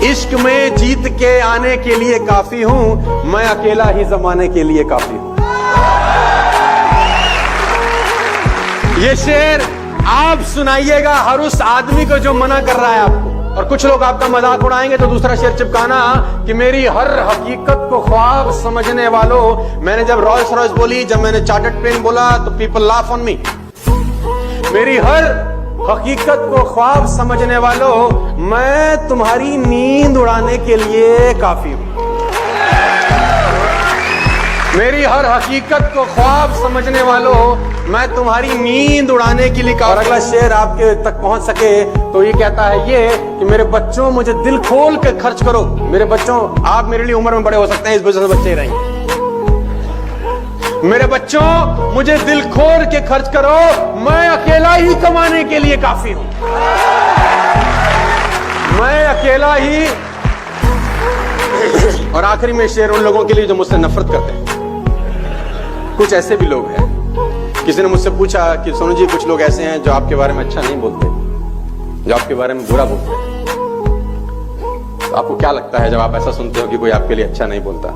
इश्क में जीत के आने के लिए काफी हूं, मैं अकेला ही जमाने के लिए काफी हूं। ये शेर आप सुनाइएगा हर उस आदमी को जो मना कर रहा है आपको। और कुछ लोग आपका मजाक उड़ाएंगे तो दूसरा शेर चिपकाना कि मेरी हर हकीकत को ख्वाब समझने वालों। मैंने जब रॉयल्स रॉयस बोली, जब मैंने चार्टर्ड प्लेन बोला तो पीपल लाफ ऑन मी। मेरी हर हकीकत को ख्वाब समझने वालों, मैं तुम्हारी नींद उड़ाने के लिए काफी हूं। मेरी हर हकीकत को ख्वाब समझने वालों, मैं तुम्हारी नींद उड़ाने के लिए काफी। और अगला शेर आपके तक पहुंच सके तो ये कहता है ये कि मेरे बच्चों मुझे दिल खोल के खर्च करो। मेरे बच्चों, आप मेरे लिए उम्र में बड़े हो सकते हैं, इस वजह से बच्चे ही रहेंगे। मेरे बच्चों मुझे दिल खोल के खर्च करो, मैं अकेला ही कमाने के लिए काफी हूं। मैं अकेला ही। और आखिरी में शेर उन लोगों के लिए जो मुझसे नफरत करते हैं। कुछ ऐसे भी लोग हैं, किसी ने मुझसे पूछा कि सोनू जी कुछ लोग ऐसे हैं जो आपके बारे में अच्छा नहीं बोलते, जो आपके बारे में बुरा बोलते हैं। तो आपको क्या लगता है जब आप ऐसा सुनते हो कि कोई आपके लिए अच्छा नहीं बोलता?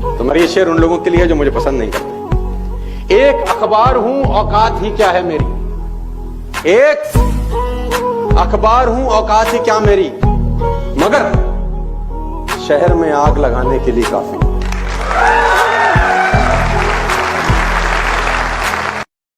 तो मेरा ये शेर उन लोगों के लिए है जो मुझे पसंद नहीं करते। एक अखबार हूं, औकात ही क्या है मेरी। एक अखबार हूं, औकात ही क्या मेरी, मगर शहर में आग लगाने के लिए काफी।